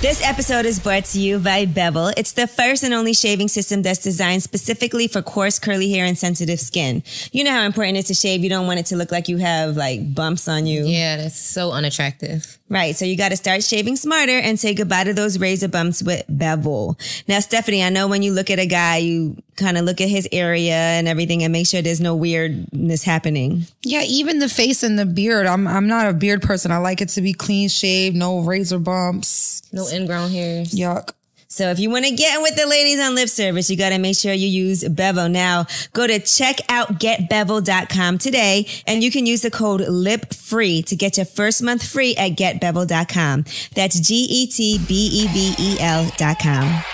This episode is brought to you by Bevel. It's the first and only shaving system that's designed specifically for coarse, curly hair and sensitive skin. You know how important it is to shave. You don't want it to look like you have like bumps on you. Yeah, that's so unattractive. Right. So you got to start shaving smarter and say goodbye to those razor bumps with Bevel. Now, Stephanie, I know when you look at a guy, you kind of look at his area and everything and make sure there's no weirdness happening. Yeah, even the face and the beard. I'm not a beard person. I like it to be clean shaved, no razor bumps. No ingrown hairs. Yuck. So if you want to get with the ladies on lip service, you got to make sure you use Bevel. Now, go to checkoutgetbevel.com today, and you can use the code LIPFREE to get your first month free at getbevel.com. That's GETBEVEL.com.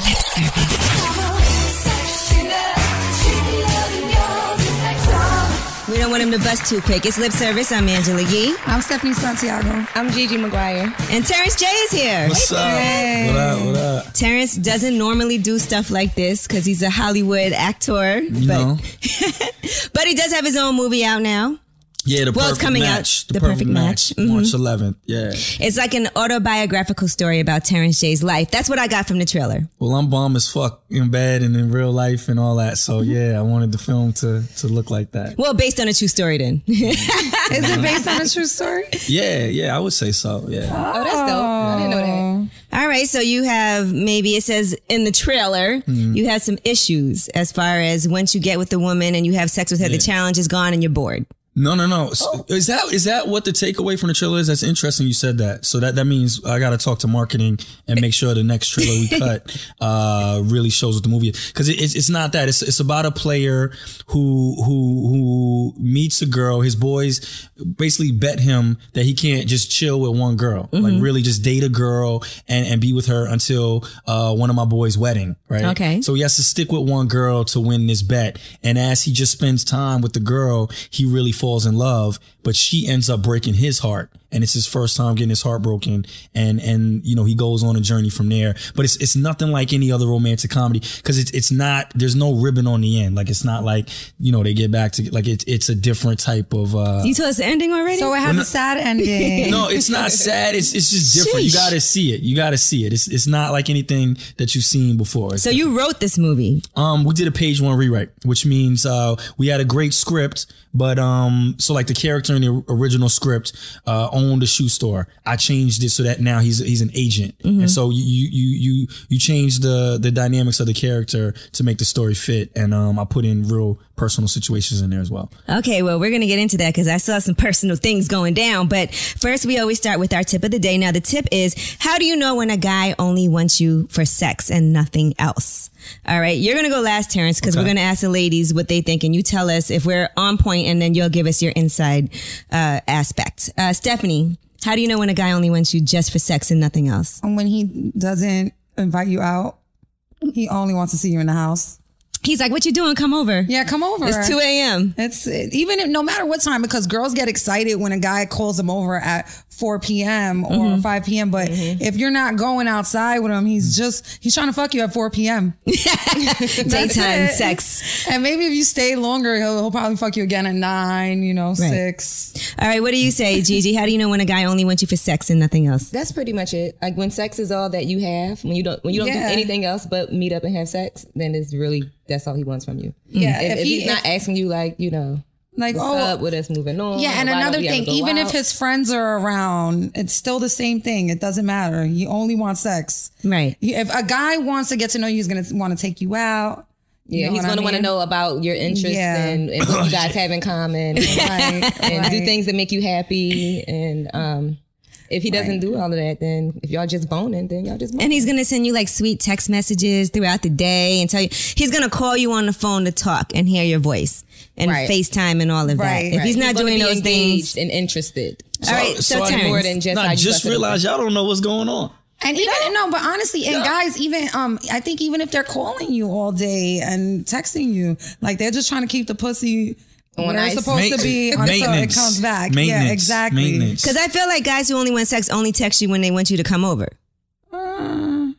Lip service. We don't want him to bust too quick. It's Lip Service. I'm Angela Yee. I'm Stephanie Santiago. I'm Gigi Maguire. And Terrence J is here. What's up? Hey. What up? What up? Terrence doesn't normally do stuff like this because he's a Hollywood actor. No. But he does have his own movie out now. Yeah, it's coming match. out. The Perfect Match. Mm-hmm. March 11th. Yeah. It's like an autobiographical story about Terrence J's life. That's what I got from the trailer. Well, I'm bomb as fuck in bed and in real life and all that. So yeah, I wanted the film to look like that. Well, based on a true story then. Is it based on a true story? Yeah, I would say so. Yeah. Oh, that's dope. I didn't know that. All right, so you have, maybe it says in the trailer, you have some issues as far as once you get with the woman and you have sex with her, the challenge is gone and you're bored. No. So is that what the takeaway from the trailer is? That's interesting you said that. So that means I got to talk to marketing and make sure the next trailer we cut really shows what the movie is. Because it's not that. It's about a player who meets a girl. His boys basically bet him that he can't just chill with one girl. Like really just date a girl and be with her until one of my boys' wedding, right? Okay. So he has to stick with one girl to win this bet. And as he just spends time with the girl, he really falls in love, but she ends up breaking his heart. And it's his first time getting his heart broken. And you know, he goes on a journey from there. But it's nothing like any other romantic comedy because it's not, there's no ribbon on the end. Like it's not like, you know, they get back to, like it's a different type of You told us the ending already? So it has a sad ending. No, it's not sad. It's just different. Sheesh. You gotta see it. It's not like anything that you've seen before. So you wrote this movie? We did a page one rewrite, which means we had a great script, but so like the character in the original script owned a shoe store. I changed it so that now he's an agent, and so you change the dynamics of the character to make the story fit, and I put in real personal situations in there as well. Okay, well, we're going to get into that because I saw some personal things going down. But first, we always start with our tip of the day. Now, the tip is, how do you know when a guy only wants you for sex and nothing else? All right, you're going to go last, Terrence, because we're going to ask the ladies what they think, and you tell us if we're on point, and then you'll give us your inside aspect. Stephanie, how do you know when a guy only wants you just for sex and nothing else? When he doesn't invite you out, he only wants to see you in the house. He's like, what you doing? Come over. Yeah, come over. It's 2 a.m. It's even if, no matter what time, because girls get excited when a guy calls them over at 4 p.m. or 5 p.m. But if you're not going outside with him, he's trying to fuck you at 4 p.m. Daytime sex. And maybe if you stay longer, he'll probably fuck you again at 9, 6. All right, what do you say, Gigi? How do you know when a guy only wants you for sex and nothing else? That's pretty much it. Like when sex is all that you have, when you don't do anything else but meet up and have sex, then it's really, that's all he wants from you. Yeah. If he's not asking you like, you know, like, what's up with us moving on. Yeah, and another thing, even if his friends are around, it's still the same thing. It doesn't matter. He only wants sex. Right. If a guy wants to get to know you, he's going to want to take you out. Yeah, he's going to want to know about your interests and what you guys have in common. And do things that make you happy. And if he doesn't do all of that, then if y'all just boning, then y'all just boning. And he's going to send you like sweet text messages throughout the day and tell you, he's going to call you on the phone to talk and hear your voice and FaceTime and all of that. If he's not doing those things. And interested. All right, so Terrence. More than just I just realized y'all don't know what's going on. And even but honestly, and guys, even I think even if they're calling you all day and texting you, like they're just trying to keep the pussy when it's supposed to be until it comes back. Yeah, exactly. Because I feel like guys who only want sex only text you when they want you to come over. I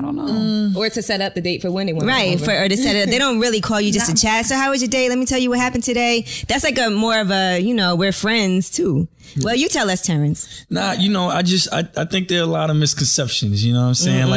don't know. Or to set up the date for when they want right, or to set it. They don't really call you just to chat. So how was your day? Let me tell you what happened today. That's like a more of a, we're friends too. Well, you tell us, Terrence. Nah, I think there are a lot of misconceptions, you know what I'm saying?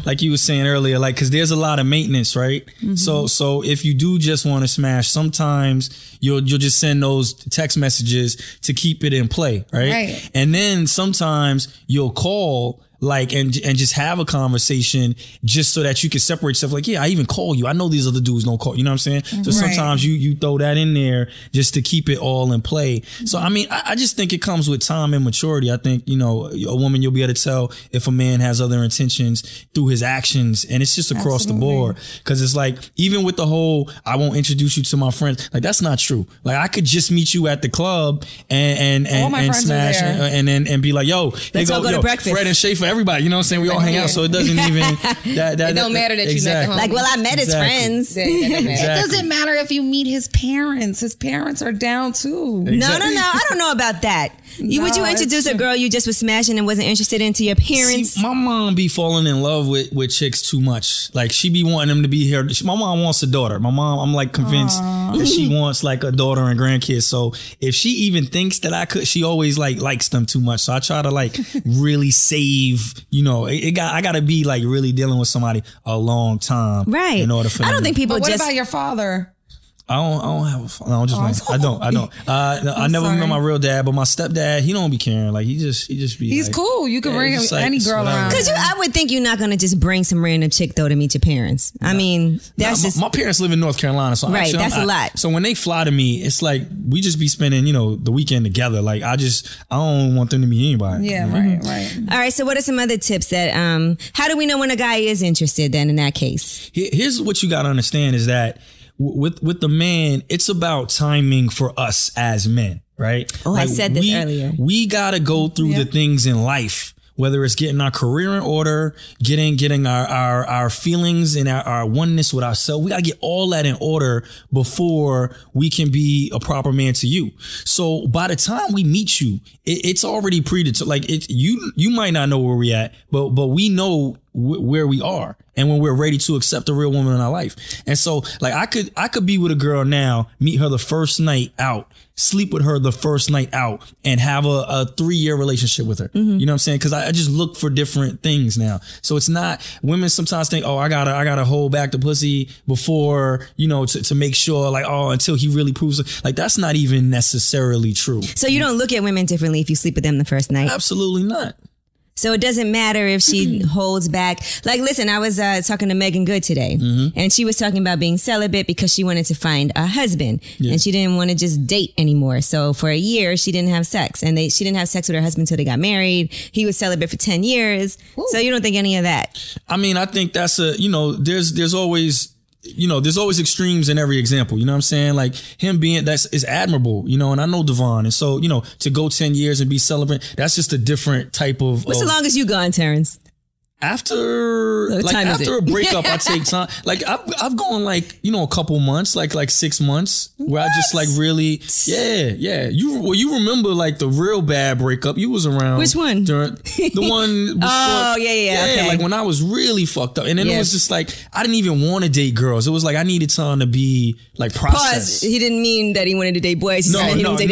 Like you were saying earlier, like, cause there's a lot of maintenance, right? Mm-hmm. So if you do just want to smash, sometimes you'll just send those text messages to keep it in play, right? And then sometimes you'll call, like, and just have a conversation just so that you can separate yourself. Like, yeah, I even call you. I know these other dudes don't call. You know what I'm saying? So sometimes you throw that in there just to keep it all in play. So, I mean, I just think it comes with time and maturity. I think, a woman, you'll be able to tell if a man has other intentions through his actions. And it's just across the board. Cause it's like, even with the whole, I won't introduce you to my friends. Like, that's not true. Like, I could just meet you at the club and smash and be like, yo, let's all go to breakfast. Fred and Shay for everybody, you know what I'm saying? We all hang out, so it doesn't even it don't matter that you met the homies. Like, well, I met his friends. It doesn't matter if you meet his parents. His parents are down too. No. I don't know about that. Would you introduce a girl you just was smashing and wasn't interested into your parents? See, my mom be falling in love with chicks too much. Like, she be wanting them to be here. My mom wants a daughter. My mom, I'm like convinced that she wants like a daughter and grandkids. So if she even thinks that I could, she always likes them too much. So I try to like really save. I gotta be like really dealing with somebody a long time, right? In order for I don't think people. But what just about your father? I don't have a father. No, I don't. I never met my real dad, but my stepdad, he don't be caring. Like, he just be. He's like, cool. You can bring any girl around. Because I would think you're not gonna just bring some random chick though to meet your parents. I mean, that's just my parents live in North Carolina, so right. That's a lot. So when they fly to me, it's like we just be spending the weekend together. Like, I don't want them to meet anybody. Yeah, right. All right. So what are some other tips that how do we know when a guy is interested? Then in that case, here's what you got to understand is that. With the man, it's about timing for us as men, right? Oh, like, I said this earlier. We gotta go through the things in life, whether it's getting our career in order, getting our feelings and our oneness with ourselves. We gotta get all that in order before we can be a proper man to you. So by the time we meet you, it's already predetermined. Like, you might not know where we're at, but we know where we are and when we're ready to accept a real woman in our life. And so, like, I could be with a girl now, meet her the first night out, sleep with her the first night out, and have a 3-year relationship with her. Mm-hmm. You know what I'm saying? Because I just look for different things now. So it's not, women sometimes think, oh, I gotta hold back the pussy before, to make sure, like, oh, until he really proves it. Like, that's not even necessarily true. So you don't look at women differently if you sleep with them the first night? Absolutely not. So it doesn't matter if she holds back. Like, listen, I was talking to Megan Good today, and she was talking about being celibate because she wanted to find a husband, and she didn't want to just date anymore. So for a year, she didn't have sex, and she didn't have sex with her husband until they got married. He was celibate for 10 years. Ooh. So you don't think any of that? I mean, I think that's there's always... there's always extremes in every example. You know what I'm saying? Like, him being, is admirable, and I know Devon. And so, to go 10 years and be celibate, that's just a different type of... What's the longest you gone, Terrence? After a breakup, I take time. Like, I've gone like, a couple months, like 6 months, where I just like really, yeah. You remember like the real bad breakup? You was around. Which one? The one before. Oh, yeah. Okay. Like when I was really fucked up, and then it was just like I didn't even want to date girls. It was like I needed time to be like processed. Pause. He didn't mean that he wanted to date boys. No. I didn't want to. He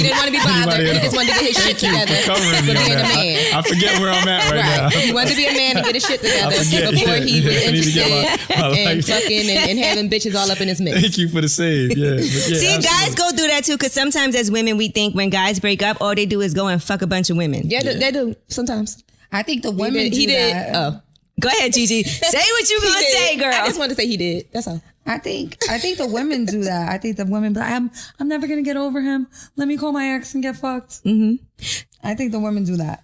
didn't want to be bothered. He just wanted to get his shit together. For being a man. I forget where I'm at right now. He wanted to be a man and get his shit together before he was interested in fucking and having bitches all up in his mix. Thank you for the save. Yeah. See, absolutely. Guys go through that too, because sometimes as women we think when guys break up, all they do is go and fuck a bunch of women. Yeah, they do sometimes. I think the women he did. That. Oh, go ahead, Gigi. Say what you gonna say, girl. I just wanted to say he did. That's all. I think the women do that. I think the women be like, I'm never gonna get over him. Let me call my ex and get fucked. Mm-hmm. I think the women do that.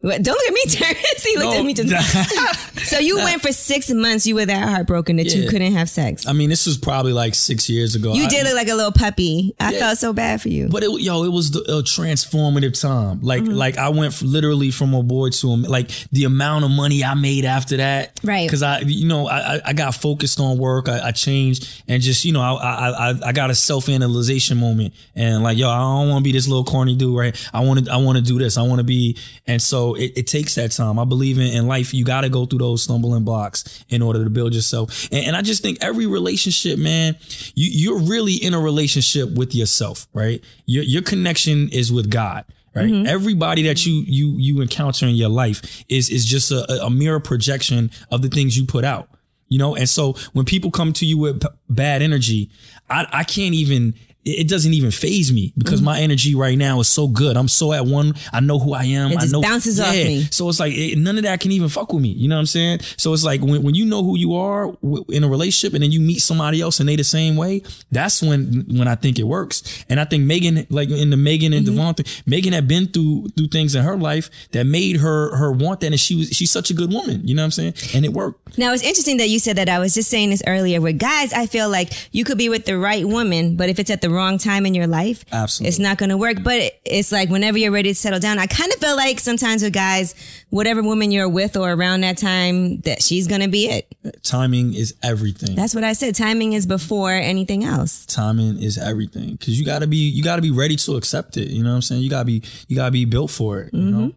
Don't look at me, Terrence. He looked at me just. So you went for 6 months. You were that heartbroken that you couldn't have sex. I mean, this was probably like 6 years ago. You did look like a little puppy. I felt so bad for you. But it was a transformative time. Like I went literally from a boy to a, like the amount of money I made after that. Right. Because I got focused on work. I changed and just I got a self-analyzation moment and like I don't want to be this little corny dude. Right. I want to do this. I want to be and so. know, it takes that time. I believe in life, you got to go through those stumbling blocks in order to build yourself. And I just think every relationship, man, you're really in a relationship with yourself, right? Your connection is with God. Right. Mm-hmm. Everybody that you encounter in your life is just a mirror projection of the things you put out, you know? And so when people come to you with bad energy, I can't even, it doesn't even faze me because my energy right now is so good. I'm so at one. I know who I am. It just bounces off me. So it's like none of that can even fuck with me. You know what I'm saying? So it's like when you know who you are in a relationship and then you meet somebody else and they the same way, that's when I think it works. And I think Megan, like in the Megan and Devon thing, Megan had been through things in her life that made her want that. And she's such a good woman. You know what I'm saying? And it worked. Now it's interesting that you said that. I was just saying this earlier with guys. I feel like you could be with the right woman, but if it's at the wrong time in your life, absolutely, it's not going to work. But it's like whenever you're ready to settle down, I kind of feel like sometimes with guys, whatever woman you're with or around that time, that she's going to be it. Timing is everything. That's what I said. Timing is before anything else. Timing is everything because you got to be ready to accept it. You know what I'm saying? You got to be built for it. You know.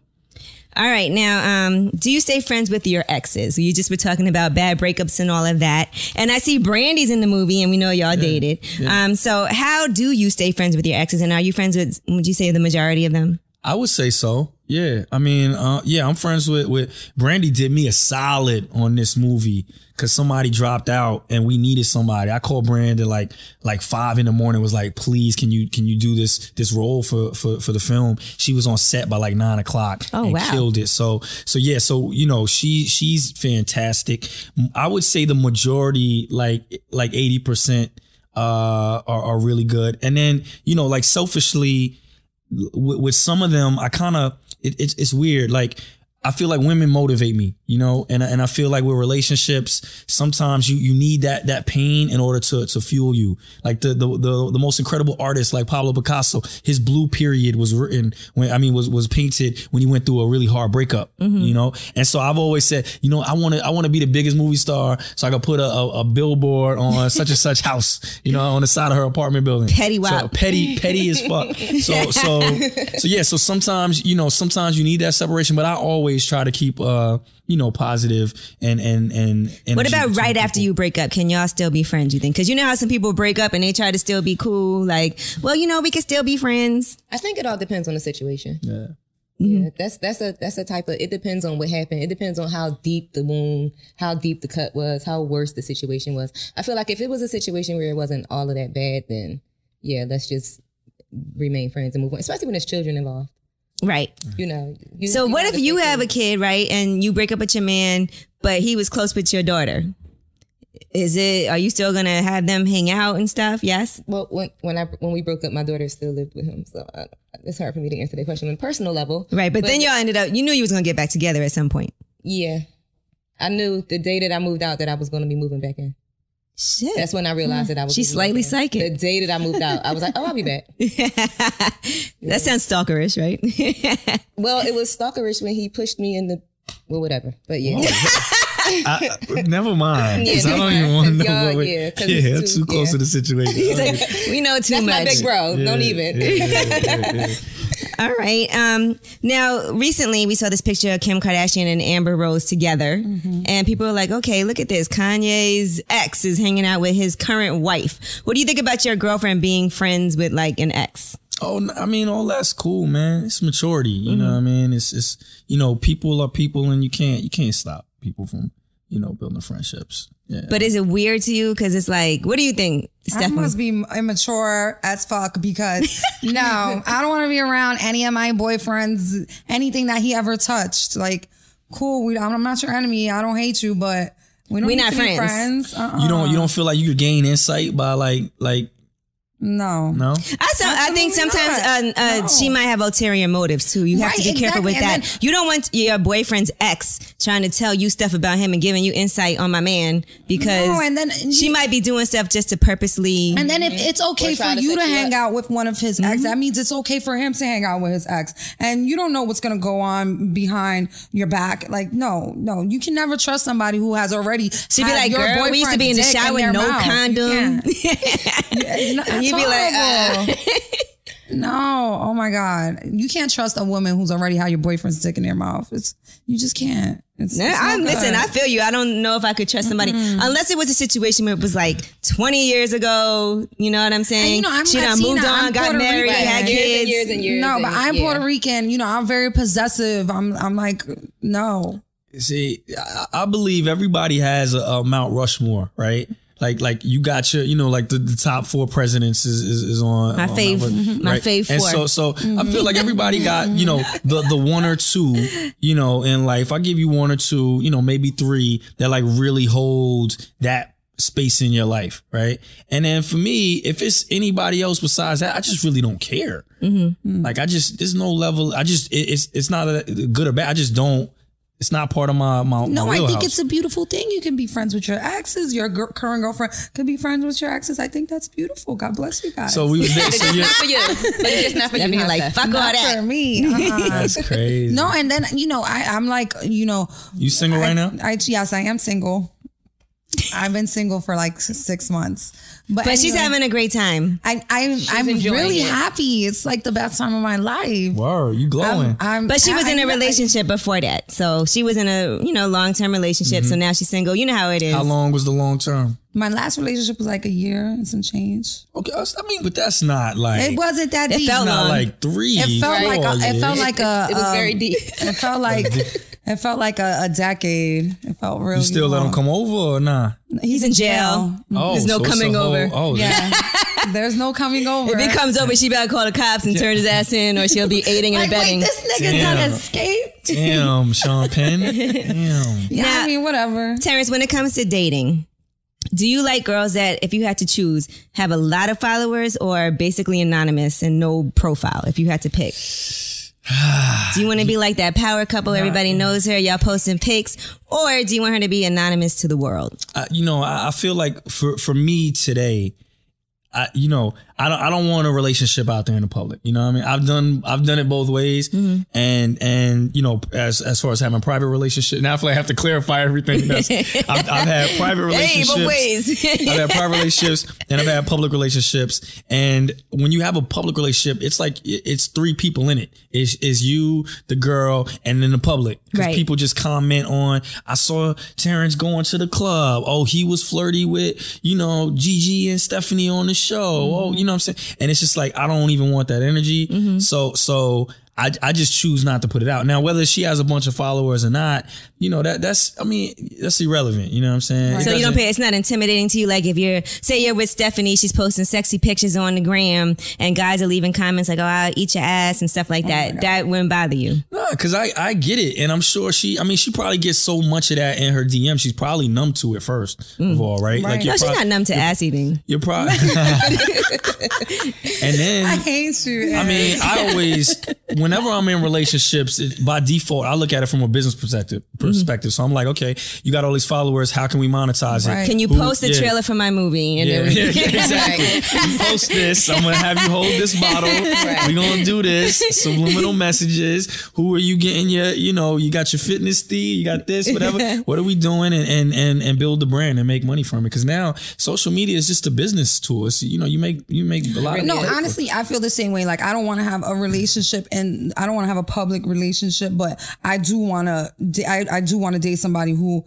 All right. Now, do you stay friends with your exes? You just were talking about bad breakups and all of that. And I see Brandy's in the movie and we know y'all dated. Yeah. So how do you stay friends with your exes? And are you friends with, would you say, the majority of them? I would say so. Yeah. I mean, I'm friends with Brandy. Did me a solid on this movie because somebody dropped out and we needed somebody. I called Brandy like 5 a.m. was like, please, can you do this role for the film? She was on set by like 9 o'clock and killed it. So yeah. So, you know, she's fantastic. I would say the majority, like 80%, are really good. And then, you know, like selfishly, with some of them, I kind of, it's weird. Like, I feel like women motivate me, you know, and I feel like with relationships, sometimes you need that pain in order to fuel you. Like the most incredible artists like Pablo Picasso, his blue period was written was painted when he went through a really hard breakup, you know? And so I've always said, you know, I want to be the biggest movie star so I can put a billboard on such and such house, you know, on the side of her apartment building. Petty wow. So petty as fuck. So yeah, so sometimes you need that separation, but I always try to keep positive and what about right after you break up? Can y'all still be friends, you think? Because you know how some people break up and they try to still be cool, like, well, you know, we can still be friends. I think it all depends on the situation. Yeah. Yeah, that's a type of, it depends on what happened. It depends on how deep the wound, how deep the cut was, how worse the situation was. I feel like if it was a situation where it wasn't all of that bad, then yeah, let's just remain friends and move on, especially when there's children involved. Right. You know. So what if you have a kid, right, and you break up with your man, but he was close with your daughter? Are you still gonna have them hang out and stuff? Yes. Well, when we broke up, my daughter still lived with him, so it's hard for me to answer that question on a personal level. Right, but then y'all ended up. You knew you was gonna get back together at some point. Yeah, I knew the day that I moved out that I was gonna be moving back in. Shit. That's when I realized that I was. She's slightly psychic. The day that I moved out, I was like, "Oh, I'll be back." That sounds stalkerish, right? Well, it was stalkerish when he pushed me in the whatever. But yeah. Never mind. Yeah, I don't even want to know. Too close to the situation. He's like, we know too much. That's my big bro. Yeah, don't even. Yeah. All right. Now, recently we saw this picture of Kim Kardashian and Amber Rose together. Mm-hmm. And people were like, okay, look at this. Kanye's ex is hanging out with his current wife. What do you think about your girlfriend being friends with like an ex? Oh, I mean, all that's cool, man. It's maturity. You know what I mean? It's people are people and you can't stop people from, building friendships. Yeah. But is it weird to you? Because it's like, what do you think, Stephanie? I must be immature as fuck because no, I don't want to be around any of my boyfriends, anything that he ever touched. Like, cool, I'm not your enemy. I don't hate you, but we're not friends. You don't feel like you could gain insight by like. No. I think sometimes she might have ulterior motives too. You have to be careful with that. You don't want your boyfriend's ex trying to tell you stuff about him and giving you insight on my man because she might be doing stuff just to purposely. And then if it's okay for you to hang out with one of his ex, that means it's okay for him to hang out with his ex. And you don't know what's going to go on behind your back. Like, no, you can never trust somebody who has already. She'd be like, girl, we used to be in the shower with no condom. You'd be like, No, oh my God. You can't trust a woman who's already had your boyfriend's dick in their mouth. You just can't. Listen, I feel you. I don't know if I could trust somebody unless it was a situation where it was like 20 years ago. You know what I'm saying? And, she done moved on, got married, had kids. Years and years. No, but I'm Puerto Rican. I'm very possessive. I'm like, no. See, I believe everybody has a Mount Rushmore, right? Like you got your, like the top 4 presidents is on my fave, right? My fave 4. And so I feel like everybody got, the 1 or 2, in life. I give you 1 or 2, maybe 3 that like really hold that space in your life, right? And then for me, if it's anybody else besides that, I just really don't care. Like there's no level. It's not a good or bad. I just don't. It's not part of my No, wheelhouse. I think it's a beautiful thing. You can be friends with your exes. Your current girlfriend could be friends with your exes. I think that's beautiful. God bless you guys. So we were there. It's not for you. But it's not for you. Like, fuck all that. For me. That's crazy. No, and then, I'm like, You single right now? Yes, I am single. I've been single for like 6 months. But anyway, she's having a great time. I'm really happy. It's like the best time of my life. Wow, you glowing. But she was in a relationship before that. So she was in a, long-term relationship. So now she's single. You know how it is. How long was the long term? My last relationship was like a year and some change. Okay, but that's not like. It wasn't that deep. It felt not long. Like 3. It felt like it was very deep. It felt like a decade. It felt really. You still let him come over or nah? He's in jail. Oh, there's no coming over. Yeah. There's no coming over. If he comes over, she better call the cops and turn his ass in, or she'll be aiding and abetting. Wait, this nigga done escaped. Damn, Sean Penn. Damn. Yeah, now, I mean, whatever. Terrence, when it comes to dating, do you like girls that, if you had to choose, have a lot of followers or basically anonymous and no profile, if you had to pick? Do you want to be like that power couple? Everybody knows her. Y'all posting pics, or do you want her to be anonymous to the world? I feel like for me today, I don't want a relationship out there in the public. You know what I mean? I've done it both ways. And as far as having a private relationship, now I feel like I have to clarify everything. I've had private relationships. Both ways. I've had private relationships and I've had public relationships. And when you have a public relationship, it's like it's 3 people in it. It's you, the girl, and then the public. Because people just comment on, I saw Terrence going to the club. Oh, he was flirty with, Gigi and Stephanie on the show. Oh, you know what I'm saying? And it's just like, I don't even want that energy. So I just choose not to put it out. Now, whether she has a bunch of followers or not, that's irrelevant. You know what I'm saying? Right. So you don't pay, it's not intimidating to you. Like if you're with Stephanie, she's posting sexy pictures on the gram and guys are leaving comments like, oh, I'll eat your ass and stuff like that. That wouldn't bother you. No, because I get it. And I'm sure she probably gets so much of that in her DM. She's probably numb to it first of all, right? Like no, she's not numb to ass eating. You're probably. And then. I hate you. I mean, I always, whenever I'm in relationships, by default, I look at it from a business perspective. So I'm like, okay, you got all these followers. How can we monetize it? Can you post the trailer for my movie? And exactly. You post this. I'm going to have you hold this bottle. We're going to do this. Subliminal messages. Who are you getting your, you got your fitness fee, you got this, whatever. What are we doing? And build the brand and make money from it. Because now social media is just a business tool. It's, you make a lot of money. No, honestly, I feel the same way. Like I don't want to have a relationship and I don't want to have a public relationship, but I do want to date somebody who,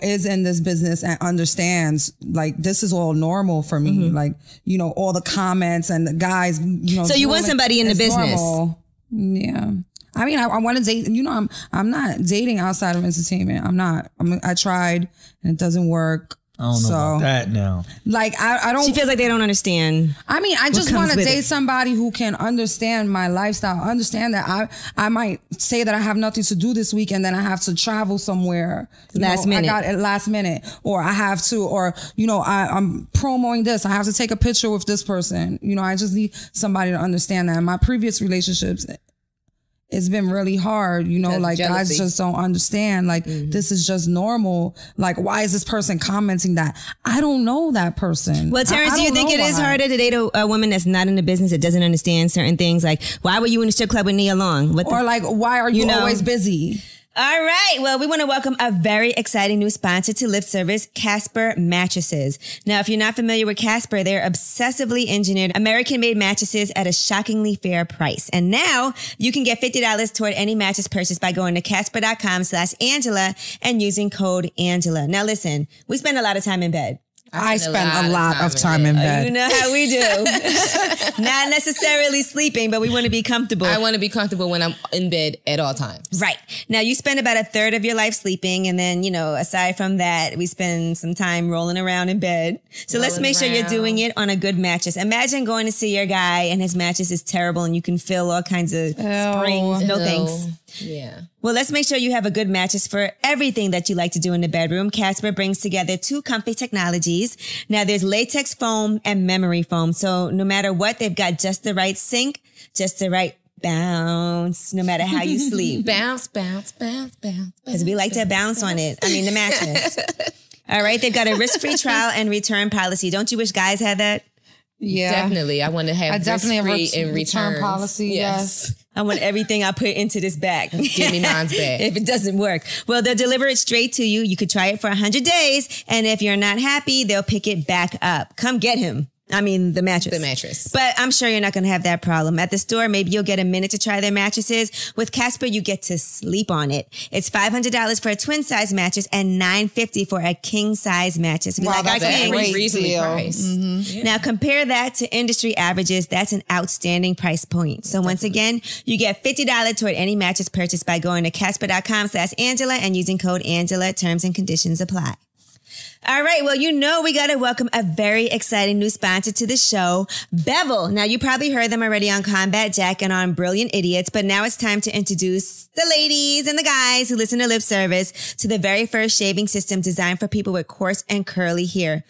is in this business and understands like this is all normal for me. Like, all the comments and the guys, So you want somebody in the business. Normal. Yeah. I mean, I want to date, I'm not dating outside of entertainment. I tried and it doesn't work. I don't know about that now. Like, I don't. She feels like they don't understand. I mean, I just want to date somebody who can understand my lifestyle, understand that I might say that I have nothing to do this week and then I have to travel somewhere. Last minute. I got it last minute. Or I have to, I'm promoting this. I have to take a picture with this person. I just need somebody to understand that. In my previous relationships, it's been really hard, like jealousy. Guys just don't understand. Like, this is just normal. Like, why is this person commenting that? I don't know that person. Well, Terrence, do you think it is harder to date a woman that's not in the business, that doesn't understand certain things? Like, why were you in the strip club with Nia Long? Or like, why are you always busy? All right. Well, we want to welcome a very exciting new sponsor to Lip Service, Casper Mattresses. Now, if you're not familiar with Casper, they're obsessively engineered American-made mattresses at a shockingly fair price. And now you can get $50 toward any mattress purchase by going to casper.com/Angela and using code Angela. Now, listen, we spend a lot of time in bed. I spend a lot of time in bed. You know how we do. Not necessarily sleeping, but we want to be comfortable. I want to be comfortable when I'm in bed at all times. Right. Now, you spend about a third of your life sleeping. And then, aside from that, we spend some time rolling around in bed. So let's make sure you're doing it on a good mattress. Imagine going to see your guy and his mattress is terrible and you can feel all kinds of springs. No thanks. Yeah. Well, let's make sure you have a good mattress for everything that you like to do in the bedroom. Casper brings together two comfy technologies. Now, there's latex foam and memory foam. So no matter what, they've got just the right sink, just the right bounce, no matter how you sleep. Bounce, bounce, bounce, bounce. Because we like to bounce on it. I mean, the mattress. All right. They've got a risk-free trial and return policy. Don't you wish guys had that? Yeah. Definitely. I want to have risk-free and return policy. Yes. I want everything I put into this back. Give me mine's back. If it doesn't work. Well, they'll deliver it straight to you. You could try it for 100 days. And if you're not happy, they'll pick it back up. Come get him. I mean, the mattress. The mattress. But I'm sure you're not going to have that problem. At the store, maybe you'll get a minute to try their mattresses. With Casper, you get to sleep on it. It's $500 for a twin-size mattress and $950 for a king-size mattress. Wow, that's a reasonably priced. Mm-hmm. Yeah. Now, compare that to industry averages. That's an outstanding price point. So once again, you get $50 toward any mattress purchase by going to casper.com/Angela and using code Angela. Terms and conditions apply. All right. Well, we got to welcome a very exciting new sponsor to the show, Bevel. Now, you probably heard them already on Combat Jack and on Brilliant Idiots, but now it's time to introduce the ladies and the guys who listen to Lip Service to the very first shaving system designed for people with coarse and curly hair,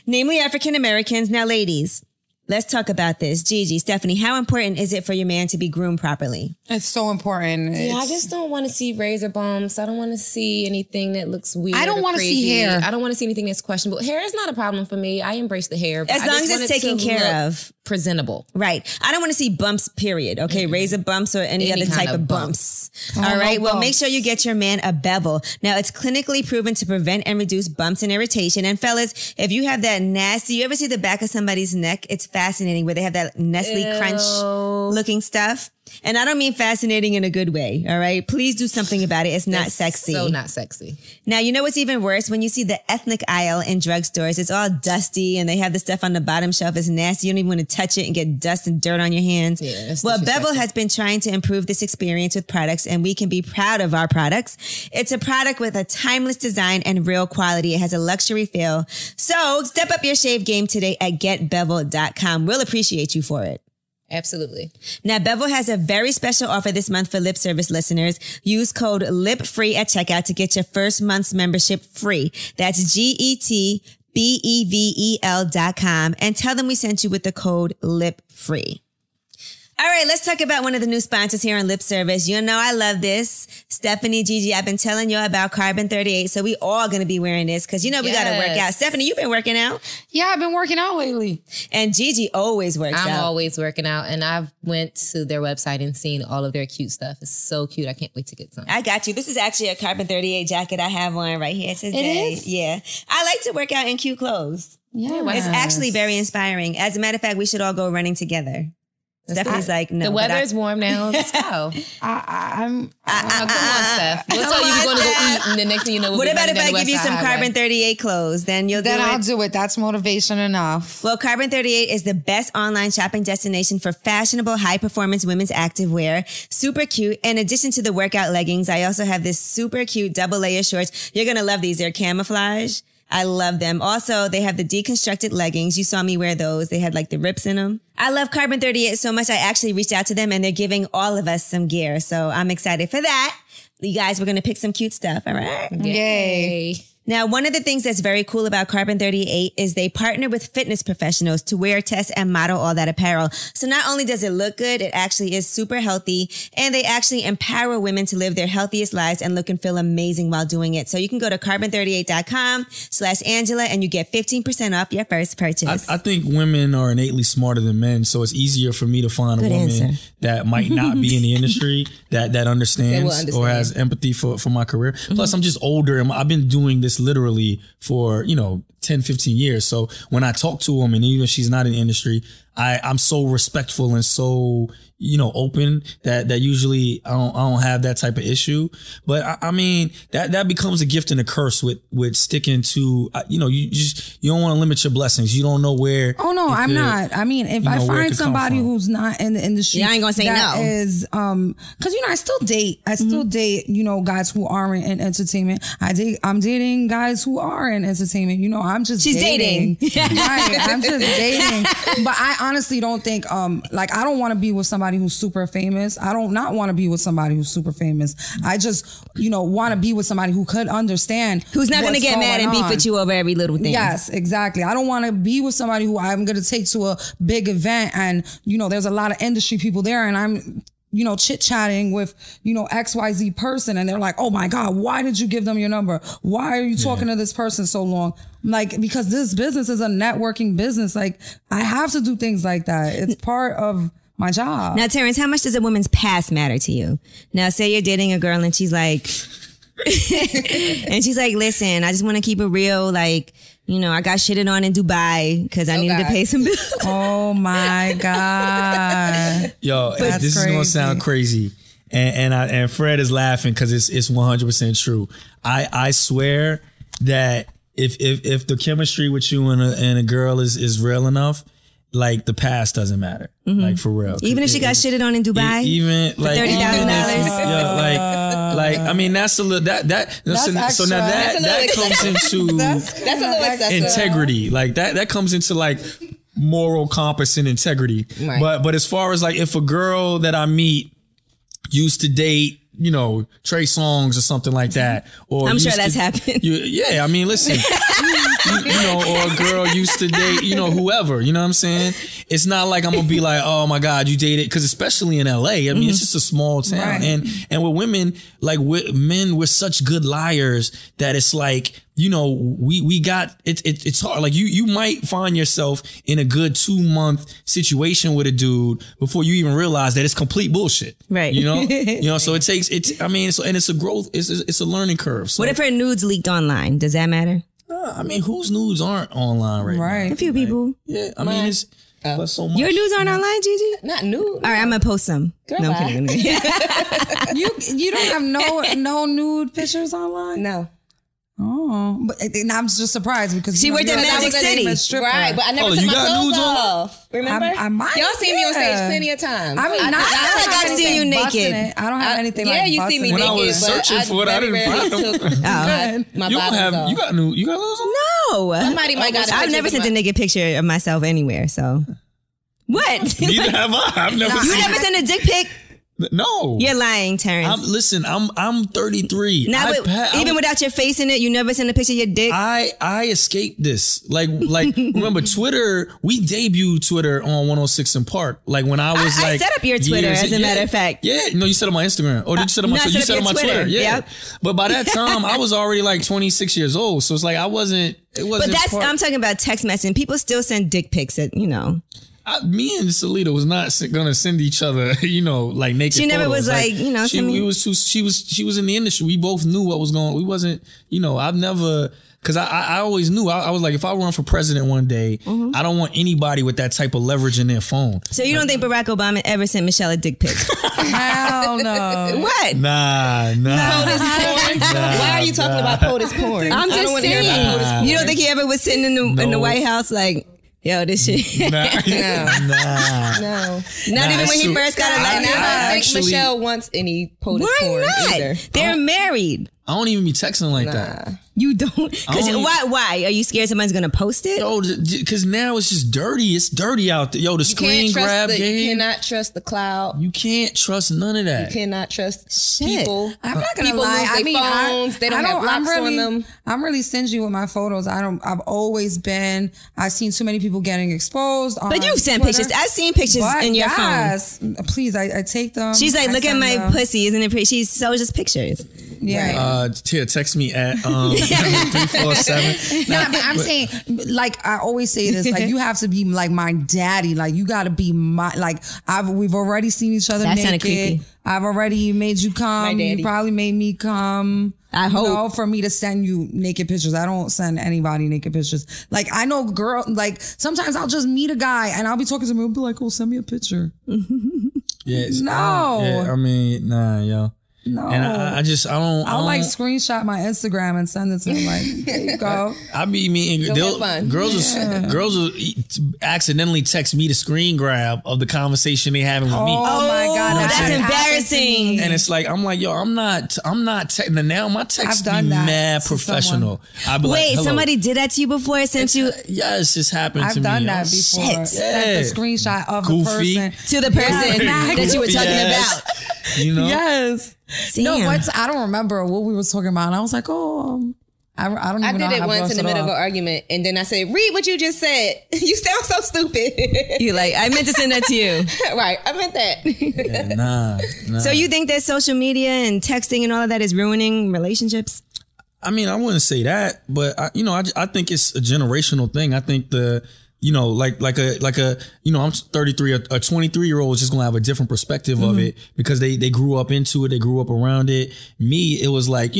namely African Americans. Now, ladies, let's talk about this. Gigi, Stephanie, how important is it for your man to be groomed properly? It's so important. Yeah, I just don't want to see razor bumps. I don't want to see anything that looks weird. I don't want to see hair. I don't want to see anything that's questionable. Hair is not a problem for me. I embrace the hair. As long as it's taken care of. Presentable. Right. I don't want to see bumps, period. Okay. Mm-hmm. Razor bumps or any other type of bumps. All right. Well, make sure you get your man a Bevel. Now, it's clinically proven to prevent and reduce bumps and irritation. And fellas, if you have that nasty, you ever see the back of somebody's neck? It's fascinating where they have that Nestle Crunch looking stuff. And I don't mean fascinating in a good way, all right? Please do something about it. It's not sexy. So not sexy. Now, you know what's even worse? When you see the ethnic aisle in drugstores, it's all dusty and they have the stuff on the bottom shelf. It's nasty. You don't even want to touch it and get dust and dirt on your hands. Yeah, well, Bevel has been trying to improve this experience with products, and we can be proud of our products. It's a product with a timeless design and real quality. It has a luxury feel. So step up your shave game today at getbevel.com. We'll appreciate you for it. Absolutely. Now, Bevel has a very special offer this month for Lip Service listeners. Use code LIPFREE at checkout to get your first month's membership free. That's GETBEVEL.com and tell them we sent you with the code LIPFREE. All right, let's talk about one of the new sponsors here on Lip Service. You know I love this. Stephanie, Gigi, I've been telling you about Carbon 38, so we all going to be wearing this because, we got to work out. Stephanie, you've been working out? Yeah, I've been working out lately. And Gigi always works out. I'm always working out, and I've went to their website and seen all of their cute stuff. It's so cute. I can't wait to get some. I got you. This is actually a Carbon 38 jacket I have on right here today. It is? Yeah. I like to work out in cute clothes. Yeah. It's actually very inspiring. As a matter of fact, we should all go running together. Stephanie's like, no. The weather is warm now. Let's go. Come on, Steph. We'll tell you we're going to go eat, and the next thing you know, what about if I give you some Carbon 38 clothes? Then you'll do it. Then I'll do it. That's motivation enough. Well, Carbon 38 is the best online shopping destination for fashionable, high-performance women's activewear. Super cute. In addition to the workout leggings, I also have this super cute double-layer shorts. You're going to love these. They're camouflage. I love them. Also, they have the deconstructed leggings. You saw me wear those. They had like the rips in them. I love Carbon 38 so much. I actually reached out to them and they're giving all of us some gear. So I'm excited for that. You guys, we're going to pick some cute stuff. All right. Yay. Now, one of the things that's very cool about Carbon 38 is they partner with fitness professionals to wear, test, and model all that apparel. So not only does it look good, it actually is super healthy, and they actually empower women to live their healthiest lives and look and feel amazing while doing it. So you can go to carbon38.com/Angela and you get 15% off your first purchase. I think women are innately smarter than men, so it's easier for me to find a woman that might not be in the industry that understands or has empathy for my career. Plus, I'm just older and I've been doing this literally for 10, 15 years. So when I talk to a woman, even if she's not in the industry, I'm so respectful and so open that usually I don't have that type of issue. But I mean that becomes a gift and a curse with sticking to you don't want to limit your blessings. You don't know where. Oh no, I'm not. I mean, if I find somebody who's not in the industry, I ain't gonna say no. Is because I still date. I still date guys who aren't in entertainment. I'm dating guys who are in entertainment. I'm just dating. Right, I'm just dating. But I honestly don't think I don't want to be with somebody who's super famous. I don't not want to be with somebody who's super famous. I just want to be with somebody who could understand, who's not going to get mad and beef with you over every little thing. Yes, exactly. I don't want to be with somebody who I'm going to take to a big event and there's a lot of industry people there and I'm chit-chatting with, XYZ person. And they're like, oh my God, why did you give them your number? Why are you talking to this person so long? Because this business is a networking business. I have to do things like that. It's part of my job. Now, Terrence, how much does a woman's past matter to you? Now, say you're dating a girl and she's like, listen, I just want to keep it real. I got shitted on in Dubai because I needed to pay some bills. Oh my God. Yo, this is going to sound crazy. And Fred is laughing because it's 100% true. I swear that if the chemistry with you and a girl is real enough, the past doesn't matter. For real. Even if she got shitted on in Dubai? Even for $30,000? I mean, that's a little, that comes into that's a little excessive. Integrity. That comes into moral compass and integrity. Right. But as far as if a girl that I meet used to date, Trey Songz or something like that. Or I'm sure that's happened. I mean, listen, or a girl used to date, whoever, you know what I'm saying? It's not like I'm going to be like, oh my God, you dated. Cause especially in LA, I mean, it's just a small town. Right. And with women, with men, we're such good liars that it's we got it's hard. You might find yourself in a good 2-month situation with a dude before you even realize that it's complete bullshit. Right. So it takes it's a growth, it's a learning curve. So. What if her nudes leaked online? Does that matter? I mean, whose nudes aren't online now? A few people. Yeah, I mean it's but so much. Your nudes aren't online, Gigi? Not nude. All right, I'm gonna post some. Girl, no, I'm kidding. You don't have no nude pictures online? No. Oh, but I'm just surprised because she worked in Magic City, right? But I never took my clothes off. Remember? I might. Y'all seen me on stage plenty of times. I mean, I see you naked. I don't have anything. Yeah, you see me naked. When I was searching for it, I didn't find them. My you don't have. You got clothes on? No. Somebody might got. I've never sent a naked picture of myself anywhere. So what? Neither have I. I've never. You never sent a dick pic? No, you're lying, Terrence. I'm 33. Now, even without your face in it, you never sent a picture of your dick. I escaped this. Remember Twitter? We debuted Twitter on 106 in Park. When I was I set up your Twitter, as a matter of fact. Yeah, no, you set up my Instagram. Or did you set up my Twitter? You set up my Twitter. Yeah. Yep. But by that time, I was already 26 years old. So it's I wasn't. It wasn't. But I'm talking about text messaging. People still send dick pics at me and Salita was not gonna send each other, naked. She never photos. was she was in the industry. We both knew what was going on. We wasn't, I've never, cause I always knew. I was like, if I run for president one day, I don't want anybody with that type of leverage in their phone. So you don't think Barack Obama ever sent Michelle a dick pic? Hell no. What? Nah. Why are you talking about POTUS porn? I'm just saying. You don't think he ever was sitting in the White House yo, this shit. No. Not even when he first got elected. I don't think Michelle wants any POTUS porn either. They're married. I don't even be texting like that. You don't? Because why? Are you scared somebody's gonna post it? Yo, because now it's just dirty. It's dirty out there. Yo, the screen grab game. You cannot trust the cloud. You can't trust none of that. You cannot trust people. I'm not gonna lie. I mean, phones. They don't have locks on them. I'm really stingy with my photos. I've always been. I've seen too many people getting exposed. But you've sent pictures. I've seen pictures in your phone. Please, I take them. She's like, look at my pussy, isn't it pretty? She shows just pictures. Yeah. Here, text me at 347. No, I'm saying, like I always say this, like you have to be like my daddy. Like you got to be my we've already seen each other naked. Creepy. I've already made you come. You probably made me come. I hope for me to send you naked pictures. I don't send anybody naked pictures. Like I know like sometimes I'll just meet a guy and I'll be talking to him. He'll be like, "Oh, send me a picture." Yes. No. Yeah, I mean, nah, yo. No. And I don't. I'll like screenshot my Instagram and send it to him. Like, there you go. I be meeting girls will accidentally text me the screen grab of the conversation they having with me. Oh my God, that's embarrassing. And it's like I'm like, yo, I'm not texting. Now my text be mad professional. Wait, somebody did that to you before? Sent you? Yes, it's happened to me. I've done that before. Sent the screenshot of the person to the person that you were talking about. You know? Yes. Damn. No, I don't remember what we were talking about. And I was like, I don't even know. I did it once in the middle of an argument, and then I said, "Read what you just said. You sound so stupid." You like, I meant to send that to you. Right, I meant that. Yeah, nah. So you think that social media and texting and all of that is ruining relationships? I mean, I wouldn't say that, but I think it's a generational thing. I think like a I'm 33, a 23-year-old is just gonna have a different perspective of it because they grew up into it, they grew up around it. Me, it was like,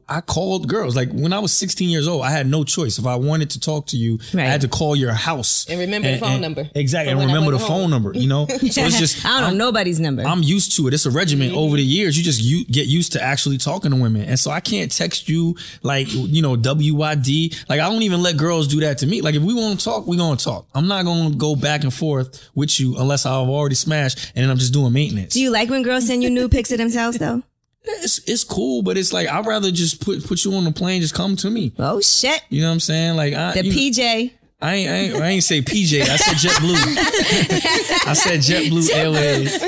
I called girls. Like when I was 16 years old, I had no choice. If I wanted to talk to you, I had to call your house. And remember the phone number. Exactly, and remember the phone number, So it's just I don't know nobody's number. I'm used to it. It's a regimen over the years. You just get used to actually talking to women. And so I can't text you like, WID. Like I don't even let girls do that to me. Like if we want to talk, we gonna talk. I'm not going to go back and forth with you unless I've already smashed and then I'm just doing maintenance. Do you like when girls send you nude pics of themselves though? It's cool, but it's like I'd rather just put you on the plane, just come to me. Oh shit. You know what I'm saying? Like PJ. I ain't say PJ. I said JetBlue. I said JetBlue Airways.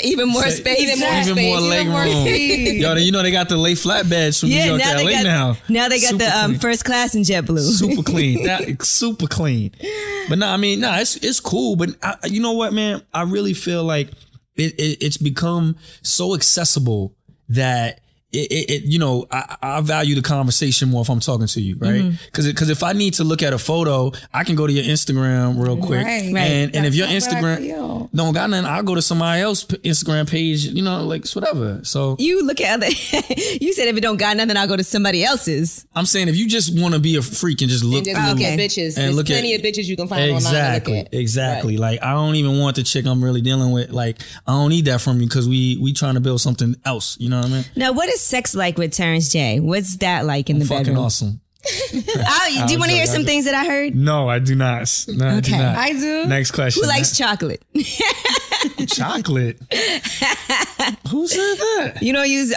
Even more space. Even more leg room. Yo, they got the lay flatbeds from New York to LA now. Now they got the first class in JetBlue. Super clean. Super clean. But it's cool. But you know what, man? I really feel like it's become so accessible that I value the conversation more if I'm talking to you, right? Because if I need to look at a photo, I can go to your Instagram real quick, and if your Instagram don't got nothing, I'll go to somebody else's Instagram page, like it's whatever. So you look at you said if it don't got nothing, I'll go to somebody else's. I'm saying if you just want to be a freak and just look at bitches, and there's plenty of bitches you can find online to look at. Exactly. Right. Like I don't even want the chick I'm really dealing with. Like I don't need that from you because we trying to build something else. You know what I mean? Now, what is sex like with Terrence J? What's that like in the bedroom? Fucking awesome. Do you want to hear some things that I heard? No, I do not. No, I do not. I do. Next question. Who likes chocolate? Chocolate? Who said that? You don't use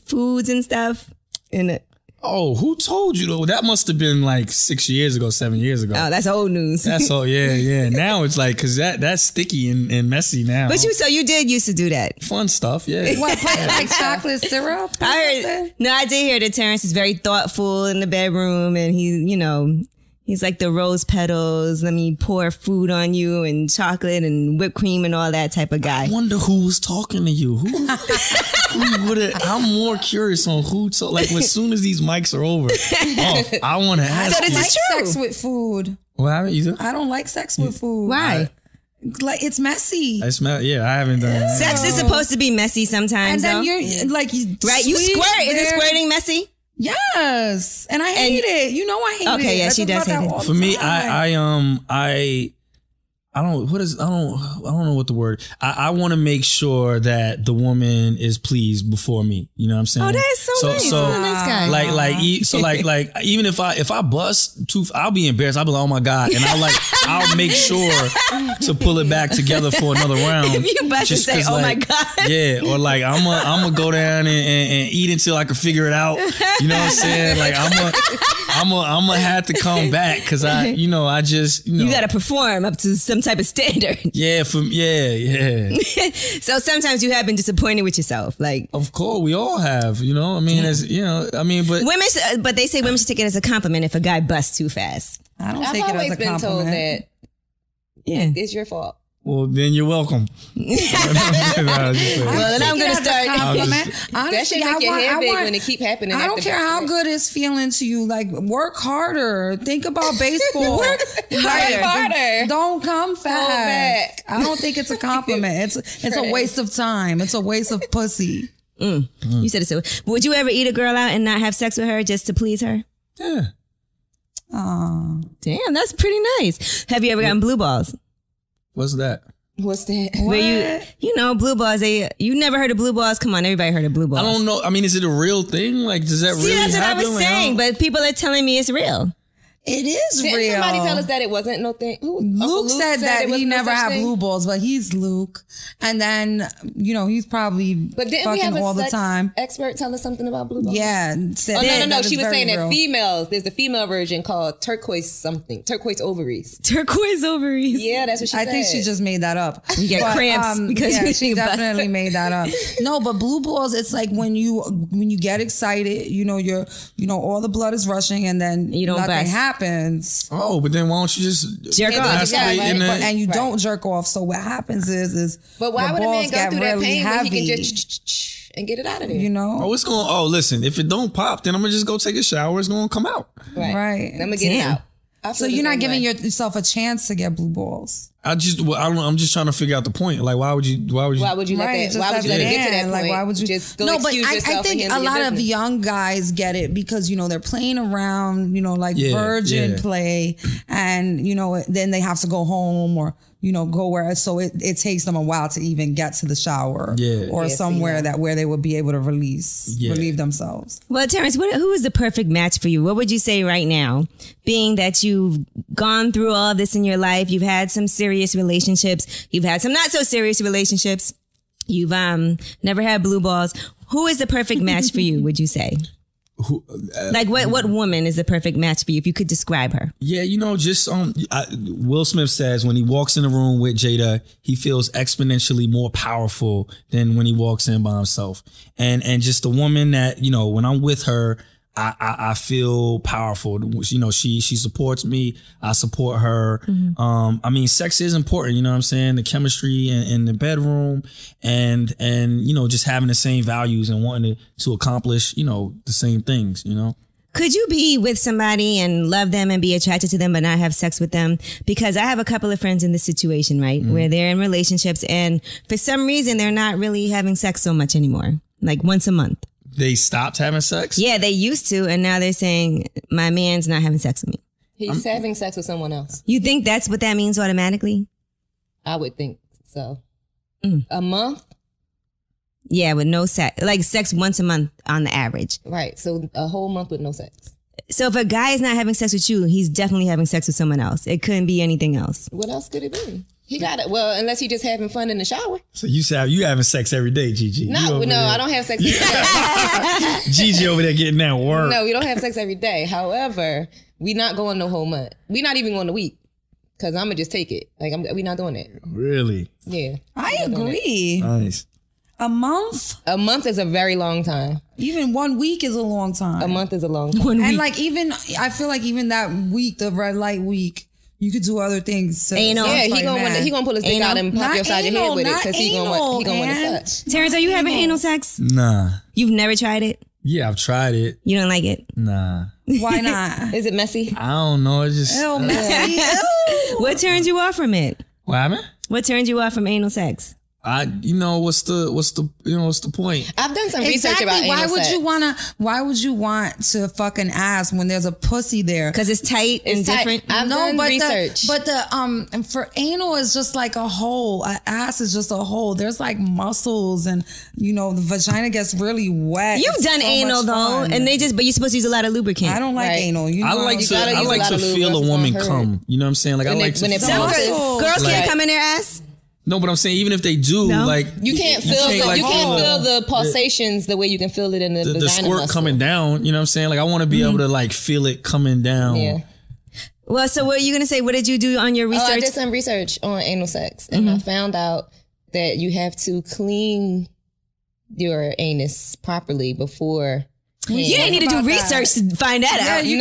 foods and stuff in it. Oh, who told you though? That must have been like 6 years ago, 7 years ago. Oh, that's old news. That's all. Yeah. Now it's like, cause that's sticky and messy now. But you did used to do that. Fun stuff. Yeah. What, like chocolate syrup? I did hear that Terrence is very thoughtful in the bedroom and he's like the rose petals. Let me pour food on you and chocolate and whipped cream and all that type of guy. I wonder who was talking to you. Who would have? I'm more curious on who. Like as soon as these mics are over, I want to ask. So this is true. Sex with food. What happened? You I don't like sex with food. Why? Like it's messy. I smell. Yeah, I haven't done that. Sex is supposed to be messy sometimes. And then you're like, right? You squirt. Is it squirting messy? Yes, and I hate it. I hate it. Okay, yeah, she does hate it. For me, I I don't know what the word. I want to make sure that the woman is pleased before me. You know what I'm saying? Oh, that is so nice. So nice guy. Like even if I bust too, I'll be embarrassed. I'll be like, oh my God, and I'll make sure to pull it back together for another round. If you bust and say, oh my God, yeah, or like I'm gonna go down and eat until I can figure it out. You know what I'm saying? Like I'm gonna have to come back because you got to perform up to some type of standard. Yeah, So sometimes you have been disappointed with yourself, like. Of course, we all have. You know, I mean, but women. But they say women should take it as a compliment if a guy busts too fast. I don't take it as a compliment. I've always been told that. Yeah, it's your fault. Well, then you're welcome. Well, then I'm going to start. That should make your hair big when it keep happening. I don't care how good it's feeling to you. Like, work harder. Think about baseball. Work harder. Don't come fast. I don't think it's a compliment. It's a waste of time. It's a waste of pussy. You said it so. Would you ever eat a girl out and not have sex with her just to please her? Yeah. Oh, damn, that's pretty nice. Have you ever gotten blue balls? What's that? Where you know, blue balls, you never heard of blue balls? Come on, everybody heard of blue balls. I don't know. I mean, is it a real thing? Like, does that really happen? See, that's what I was saying, but people are telling me it's real. It is real. Didn't somebody tell us that it wasn't no thing? Luke said that he never had blue balls, but he's Luke. And then, he's probably fucking all the time. Expert tell us something about blue balls? Yeah. No. She was saying that females, there's the female version called turquoise ovaries. Turquoise ovaries? Yeah, that's what she said. I think she just made that up. You get cramps because she definitely made that up. No, but blue balls, it's like when you get excited, all the blood is rushing and then nothing happens. Oh, but then why don't you just jerk off? And you don't jerk off. So what happens is but why would a man go through that pain heavy. when he can just and get it out of there? Listen, if it don't pop, then I'm gonna just go take a shower. It's gonna come out. Right. I'm gonna get it out. So you're not giving yourself a chance to get blue balls. I'm just trying to figure out the point. Like, why would you let it get to that point? Like, why would you just go excuse yourself? I think a lot of young guys get it because they're playing around, virgin play, and then they have to go home or go where. So it takes them a while to even get to the shower or somewhere where they would be able to relieve themselves. Well, Terrence, who is the perfect match for you? What would you say right now, being that you've gone through all this in your life, you've had some serious relationships, you've had some not so serious relationships, you've never had blue balls. Who is the perfect match for you, would you say? What woman is the perfect match for you if you could describe her? Yeah, just Will Smith says when he walks in the room with Jada, he feels exponentially more powerful than when he walks in by himself. And just the woman that, when I'm with her, I feel powerful. She supports me. I support her. Mm-hmm. I mean, sex is important. You know what I'm saying? The chemistry in the bedroom and just having the same values and wanting to accomplish, the same things, Could you be with somebody and love them and be attracted to them but not have sex with them? Because I have a couple of friends in this situation, right? Mm-hmm. Where they're in relationships and for some reason they're not really having sex so much anymore. Like once a month. They stopped having sex? Yeah, they used to, and now they're saying, my man's not having sex with me. He's having sex with someone else. You think that's what that means automatically? I would think so. A month? Yeah, with no sex. Like sex once a month on the average. Right, so a whole month with no sex. So if a guy is not having sex with you, he's definitely having sex with someone else. It couldn't be anything else. What else could it be? He got it. Well, unless he just having fun in the shower. So you having sex every day, Gigi? No, I don't have sex every day. Gigi over there getting that work. No, we don't have sex every day. However, we not going the whole month. We not even going a week. Because I'm going to just take it. Like, we not doing it. Really? Yeah. I agree. Nice. A month? A month is a very long time. Even 1 week is a long time. A month is a long time. And I feel like even that week, the red light week, you could do other things. Anal. Yeah, he gonna pull his dick out and pop you upside your head with it because he gonna want to touch. Terrence, are you having anal sex? Nah. You've never tried it? Yeah, I've tried it. You don't like it? Nah. Why not? Is it messy? I don't know. It's just messy. What turns you off from it? What happened? What turns you off from anal sex? what's the point? I've done some research about anal sex. Why would you want to fucking ask when there's a pussy there? Because it's tight and different. I've done research. And for anal is just like a hole. An ass is just a hole. There's like muscles, and the vagina gets really wet. You've done anal though, and but you're supposed to use a lot of lubricant. I don't like anal. I like to feel a woman come. You know what I'm saying? Like, I like to feel. Girls can't come in their ass. No, but I'm saying even if they do, like you can't feel the pulsations the way you can feel it in the vagina squirt muscle. coming down. You know what I'm saying? Like, I want to be able to like feel it coming down. Yeah. Well, so what are you gonna say? What did you do on your research? I did some research on anal sex, and I found out that you have to clean your anus properly before. You didn't need to do research to find that out. No. You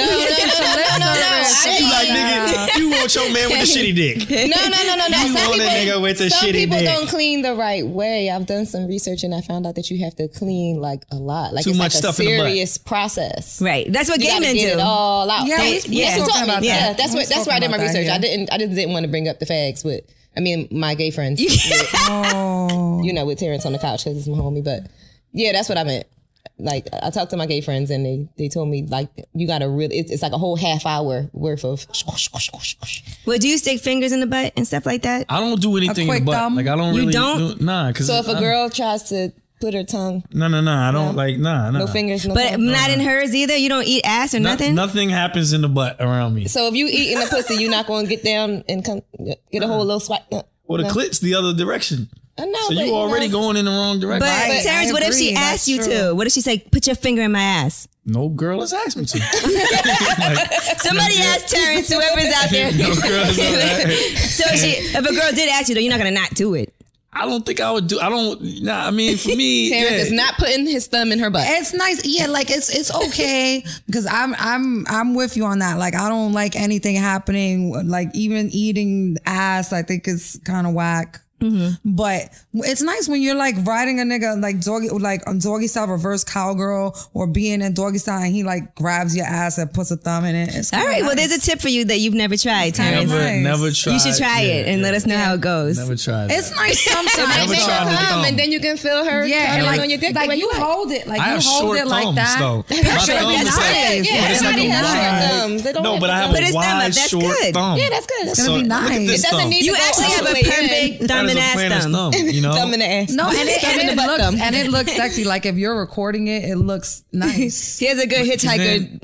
like, nigga, you want your man with the shitty dick. No. You want a nigga with the shitty dick. Some people don't clean the right way. I've done some research and I found out that you have to clean like a lot. Like, too it's much like stuff a in the butt. serious process. Right. That's what gay men do. Get it all out. Yeah, That's where I did my research. I just didn't want to bring up the fags with. My gay friends. With Terrence on the couch because it's my homie. But yeah, that's what I meant. Like, I talked to my gay friends and they told me, like, you gotta really, it's like a whole half hour worth of. Well, do you stick fingers in the butt and stuff like that? I don't do anything in the butt. Thumb? Like, I don't really. You don't? Nah. So if a girl tries to put her tongue. No. I don't like, nah. No fingers, no But tongue. not in hers either? You don't eat ass or nothing? Nothing happens in the butt around me. So if you eat in the pussy, you're not going to get down and come get a whole little swipe. Well, the clit's the other direction. I know, so you already going in the wrong direction. But Terrence, what if she asks you to? What if she say, put your finger in my ass? No girl has asked me to. Somebody asked Terrence, whoever's out there. No girl has asked. So if a girl did ask you, though, you're not going to not do it. I don't think I would do. I mean, for me, Terrence is not putting his thumb in her butt. It's nice, yeah. Like it's okay because I'm with you on that. Like, I don't like anything happening. Like, even eating ass, I think is kind of whack. Mm-hmm. But it's nice when you're like riding a nigga like doggy style reverse cowgirl or being in doggy style and he like grabs your ass and puts a thumb in it. It's all right. Nice. Well, there's a tip for you that you've never tried, Terrence. Never tried. You should try it and let us know how it goes. Never tried. It's nice sometimes. Never tried the thumb. And then you can feel her. Yeah, and like, on your dick. Like you hold it. Like I have you hold short it like thumbs, that. though. Everybody has short thumbs. No, but I have a wide short thumb. Yeah, that's good. It's gonna be nice. It doesn't need to you go actually have a perfect thumb and ass thumb. You know? Thumb in the ass. No, and it looks sexy. Like if you're recording it, it looks nice. He has a good hitchhiker.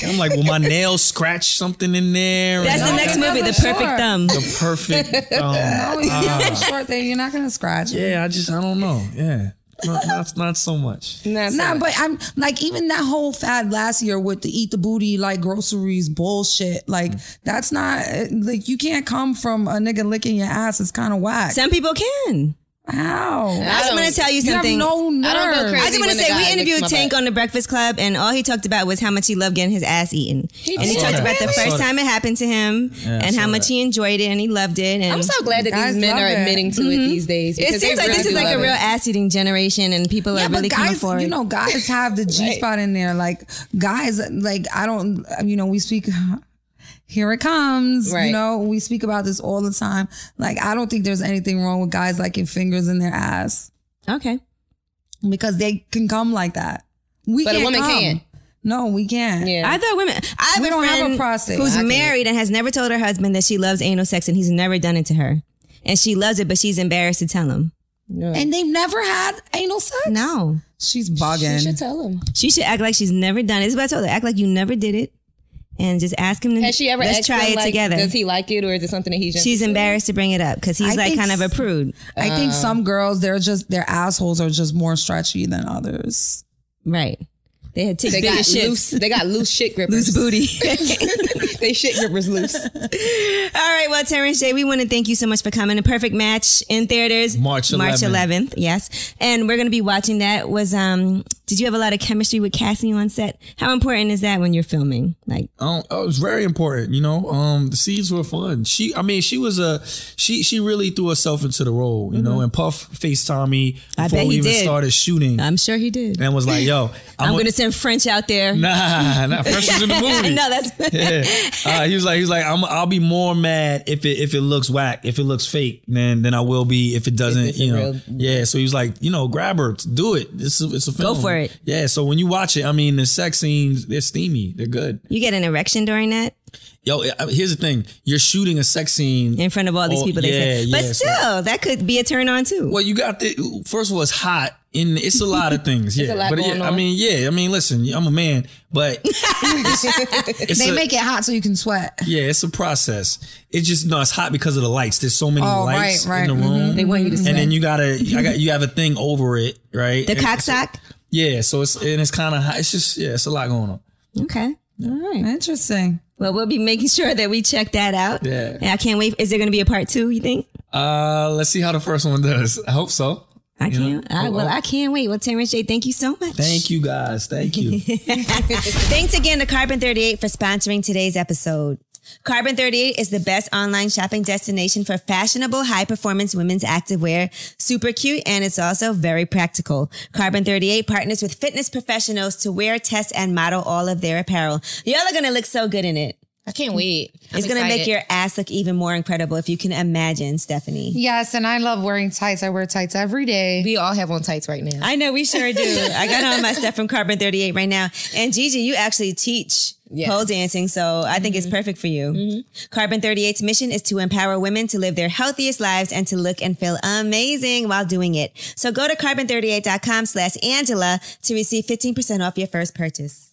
I'm like, will my nails scratch something in there? That's the next movie, The Perfect Thumb. The Perfect Thumb. No, you have a short thing. You're not gonna scratch. Yeah, I don't know. Yeah. Not so much. Nah, but I'm like, even that whole fad last year with the eat the booty like groceries bullshit. Like, that's not like, you can't come from a nigga licking your ass. It's kind of whack. Some people can. How? I just want to tell you something. You have no nerve. I don't go crazy. I just want to say, we interviewed Tank on the Breakfast Club, and all he talked about was how much he loved getting his ass eaten. And he talked about the first time it happened to him, and how much he enjoyed it and he loved it. And I'm so glad that these men are admitting to it these days. It seems like this is like a real ass eating generation, and people are really coming for it. You know, guys have the G spot in there. Like, guys, like, I don't, we speak. Here it comes. Right. You know, we speak about this all the time. Like, I don't think there's anything wrong with guys liking fingers in their ass. Okay. Because they can come like that. But a woman can't. No, we can't. Yeah. I thought women. We don't have a prostate. Who's married and has never told her husband that she loves anal sex, and he's never done it to her. And she loves it, but she's embarrassed to tell him. No. And they've never had anal sex? No. She's bugging. She should tell him. She should act like she's never done it. This is what I told her. Act like you never did it. And just ask him to. Has she ever let's asked try him, it together. Does he like it, or is it something that he's just She's embarrassed to bring it up because he's like kind of a prude. I think some girls, their assholes are just more stretchy than others. Right. They got loose. They got loose shit grippers. Loose booty. They shit grippers loose. All right. Well, Terrence J, we want to thank you so much for coming. A Perfect Match in theaters March 11th. Yes, and we're going to be watching that. Did you have a lot of chemistry with Cassie on set? How important is that when you're filming? Like, it was very important. You know, the scenes were fun. She really threw herself into the role. You know, and Puff FaceTimed me before we even started shooting. I'm sure he did. And was like, "Yo, I'm going to send in French out there. Nah, French was in the movie. No, that's he was like, I'll be more mad if it looks whack, if it looks fake, than I will be if it doesn't, Yeah, so he was like, grab her, do it. It's a film. Go for it. Yeah, so when you watch it, I mean, the sex scenes, they're steamy, they're good. You get an erection during that? Yo, here's the thing. You're shooting a sex scene in front of all these people. But still, that could be a turn on too. Well, you got first of all, it's hot. It's a lot of things. Yeah, a lot going on. I mean, listen, I'm a man, but they make it hot so you can sweat. Yeah, it's a process. It's just it's hot because of the lights. There's so many lights in the room. Mm-hmm. They want you to sweat. And then you have a thing over it, right? The cocksock. Yeah, so it's kind of hot. It's just it's a lot going on. Okay. All right. Interesting. Well, we'll be making sure that we check that out. Yeah. And I can't wait. Is there going to be a part 2, you think? Let's see how the first one does. I hope so. I can't wait. Well, Terrence J, thank you so much. Thank you, guys. Thank you. Thanks again to Carbon 38 for sponsoring today's episode. Carbon 38 is the best online shopping destination for fashionable, high-performance women's activewear. Super cute, and it's also very practical. Carbon 38 partners with fitness professionals to wear, test, and model all of their apparel. Y'all are going to look so good in it. I can't wait. It's going to make your ass look even more incredible if you can imagine, Stephanie. Yes, and I love wearing tights. I wear tights every day. We all have on tights right now. I know, we sure do. I got on my stuff from Carbon 38 right now. And Gigi, you actually teach pole dancing, so I think it's perfect for you. Mm-hmm. Carbon 38's mission is to empower women to live their healthiest lives and to look and feel amazing while doing it. So go to carbon38.com/Angela to receive 15% off your first purchase.